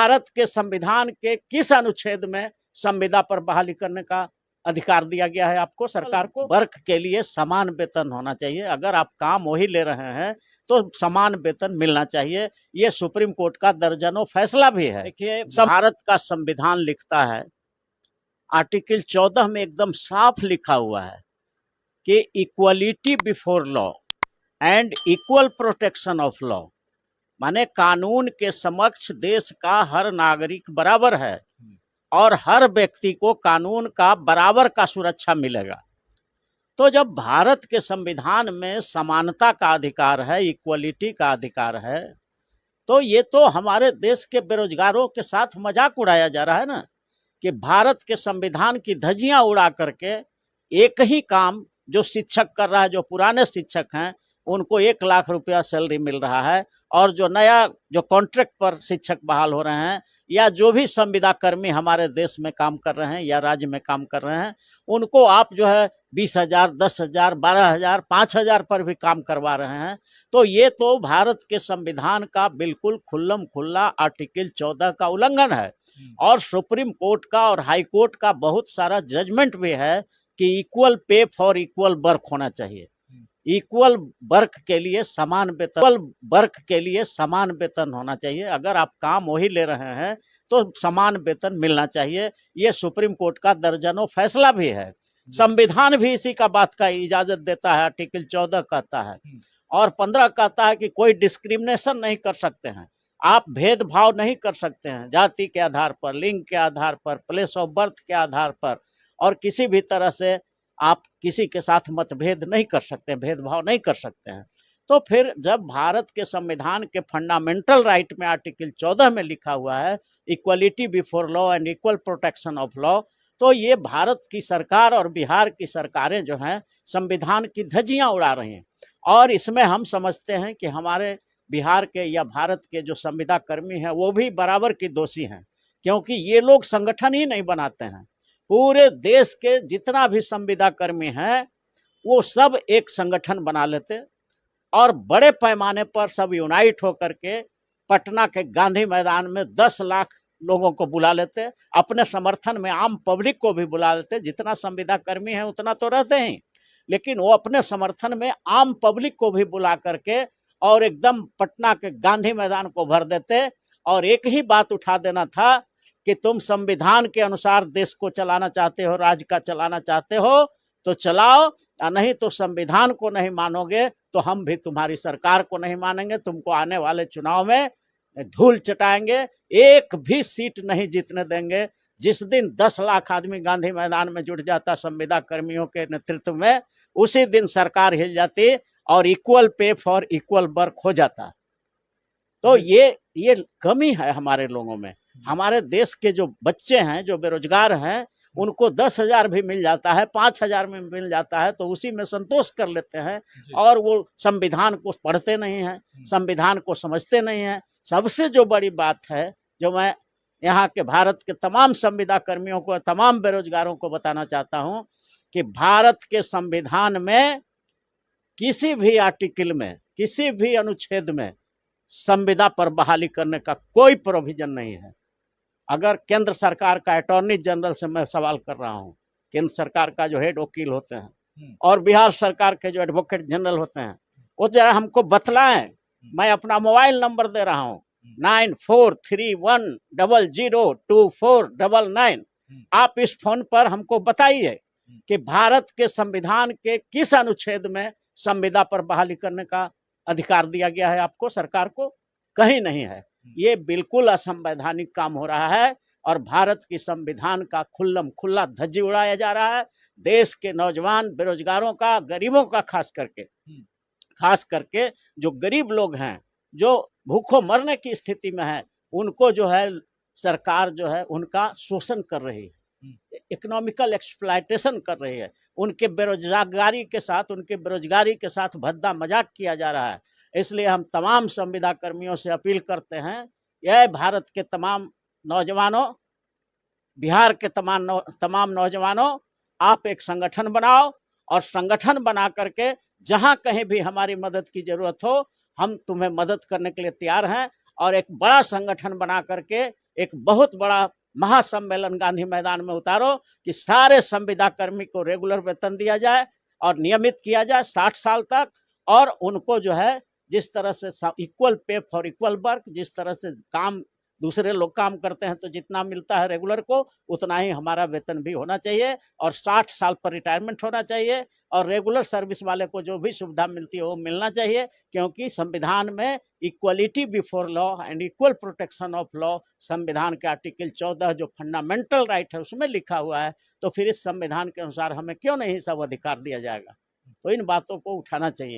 भारत के संविधान के किस अनुच्छेद में संविदा पर बहाली करने का अधिकार दिया गया है आपको, सरकार को? वर्क के लिए समान वेतन होना चाहिए। अगर आप काम वही ले रहे हैं तो समान वेतन मिलना चाहिए। ये सुप्रीम कोर्ट का दर्जनों फैसला भी है। देखिए, भारत का संविधान लिखता है, आर्टिकल 14 में एकदम साफ लिखा हुआ है कि equality before law and equal protection of law, माने कानून के समक्ष देश का हर नागरिक बराबर है और हर व्यक्ति को कानून का बराबर का सुरक्षा मिलेगा। तो जब भारत के संविधान में समानता का अधिकार है, इक्वलिटी का अधिकार है, तो ये तो हमारे देश के बेरोजगारों के साथ मजाक उड़ाया जा रहा है ना, कि भारत के संविधान की धज्जियां उड़ा करके एक ही काम जो शिक्षक कर रहा है, जो पुराने शिक्षक हैं उनको 1 लाख रुपया सैलरी मिल रहा है, और जो नया जो कॉन्ट्रैक्ट पर शिक्षक बहाल हो रहे हैं या जो भी संविदा कर्मी हमारे देश में काम कर रहे हैं या राज्य में काम कर रहे हैं, उनको आप जो है 20,000, 10,000, 12,000, 5,000 पर भी काम करवा रहे हैं। तो ये तो भारत के संविधान का बिल्कुल खुल्लम खुल्ला आर्टिकल 14 का उल्लंघन है। और सुप्रीम कोर्ट का और हाई कोर्ट का बहुत सारा जजमेंट भी है कि equal pay for equal work होना चाहिए। इक्वल वर्क के लिए समान वेतन, इक्वल वर्क के लिए समान वेतन होना चाहिए। अगर आप काम वही ले रहे हैं तो समान वेतन मिलना चाहिए। ये सुप्रीम कोर्ट का दर्जनों फैसला भी है। संविधान भी इसी का बात का इजाजत देता है। आर्टिकल 14 कहता है और 15 कहता है कि कोई डिस्क्रिमिनेशन नहीं कर सकते हैं, आप भेदभाव नहीं कर सकते हैं जाति के आधार पर, लिंग के आधार पर, प्लेस ऑफ बर्थ के आधार पर, और किसी भी तरह से आप किसी के साथ मतभेद नहीं कर सकते, भेदभाव नहीं कर सकते हैं। तो फिर जब भारत के संविधान के फंडामेंटल राइट में आर्टिकल 14 में लिखा हुआ है equality before law and equal protection of law, तो ये भारत की सरकार और बिहार की सरकारें जो हैं संविधान की धज्जियां उड़ा रही हैं। और इसमें हम समझते हैं कि हमारे बिहार के या भारत के जो संविदा कर्मी हैं वो भी बराबर की दोषी हैं, क्योंकि ये लोग संगठन ही नहीं बनाते हैं। पूरे देश के जितना भी संविदा कर्मी हैं वो सब एक संगठन बना लेते और बड़े पैमाने पर सब यूनाइट होकर के पटना के गांधी मैदान में 10 लाख लोगों को बुला लेते, अपने समर्थन में आम पब्लिक को भी बुला लेते। जितना संविदा कर्मी है उतना तो रहते ही, लेकिन वो अपने समर्थन में आम पब्लिक को भी बुला करके और एकदम पटना के गांधी मैदान को भर देते। और एक ही बात उठा देना था कि तुम संविधान के अनुसार देश को चलाना चाहते हो, राज्य का चलाना चाहते हो तो चलाओ, या नहीं तो संविधान को नहीं मानोगे तो हम भी तुम्हारी सरकार को नहीं मानेंगे, तुमको आने वाले चुनाव में धूल चटाएंगे, एक भी सीट नहीं जीतने देंगे। जिस दिन 10 लाख आदमी गांधी मैदान में जुट जाता संविदा कर्मियों के नेतृत्व में, उसी दिन सरकार हिल जाती और equal pay for equal work हो जाता। तो ये कमी है हमारे लोगों में। हमारे देश के जो बच्चे हैं, जो बेरोजगार हैं, उनको 10,000 भी मिल जाता है, 5,000 में मिल जाता है, तो उसी में संतोष कर लेते हैं और वो संविधान को पढ़ते नहीं हैं, संविधान को समझते नहीं हैं। सबसे जो बड़ी बात है, जो मैं यहाँ के भारत के तमाम संविदा कर्मियों को, तमाम बेरोजगारों को बताना चाहता हूँ कि भारत के संविधान में किसी भी आर्टिकल में, किसी भी अनुच्छेद में संविदा पर बहाली करने का कोई प्रोविजन नहीं है। अगर केंद्र सरकार का अटॉर्नी जनरल से मैं सवाल कर रहा हूं, केंद्र सरकार का जो हेड वकील होते हैं और बिहार सरकार के जो एडवोकेट जनरल होते हैं, वो जरा हमको बतलाएं। मैं अपना मोबाइल नंबर दे रहा हूं 9431002499। आप इस फोन पर हमको बताइए कि भारत के संविधान के किस अनुच्छेद में संविदा पर बहाली करने का अधिकार दिया गया है आपको, सरकार को? कहीं नहीं है। ये बिल्कुल असंवैधानिक काम हो रहा है और भारत की संविधान का खुल्लम खुल्ला धज्जी उड़ाया जा रहा है। देश के नौजवान बेरोजगारों का, गरीबों का खास करके जो गरीब लोग हैं, जो भूखों मरने की स्थिति में है, उनको जो है सरकार जो है उनका शोषण कर रही है, इकोनॉमिकल एक्सप्लॉयटेशन कर रही है। उनके बेरोजगारी के साथ भद्दा मजाक किया जा रहा है। इसलिए हम तमाम संविदा कर्मियों से अपील करते हैं, यह भारत के तमाम नौजवानों, बिहार के तमाम नौजवानों, आप एक संगठन बनाओ और संगठन बना करके जहां कहीं भी हमारी मदद की जरूरत हो, हम तुम्हें मदद करने के लिए तैयार हैं। और एक बड़ा संगठन बना करके एक बहुत बड़ा महासम्मेलन गांधी मैदान में उतारो कि सारे संविदा कर्मी को रेगुलर वेतन दिया जाए और नियमित किया जाए 60 साल तक, और उनको जो है जिस तरह से equal pay for equal work, जिस तरह से काम दूसरे लोग काम करते हैं तो जितना मिलता है रेगुलर को उतना ही हमारा वेतन भी होना चाहिए, और 60 साल पर रिटायरमेंट होना चाहिए, और रेगुलर सर्विस वाले को जो भी सुविधा मिलती है वो मिलना चाहिए, क्योंकि संविधान में equality before law and equal protection of law, संविधान के आर्टिकल 14 जो फंडामेंटल राइट है उसमें लिखा हुआ है। तो फिर इस संविधान के अनुसार हमें क्यों नहीं सब अधिकार दिया जाएगा? तो इन बातों को उठाना चाहिए।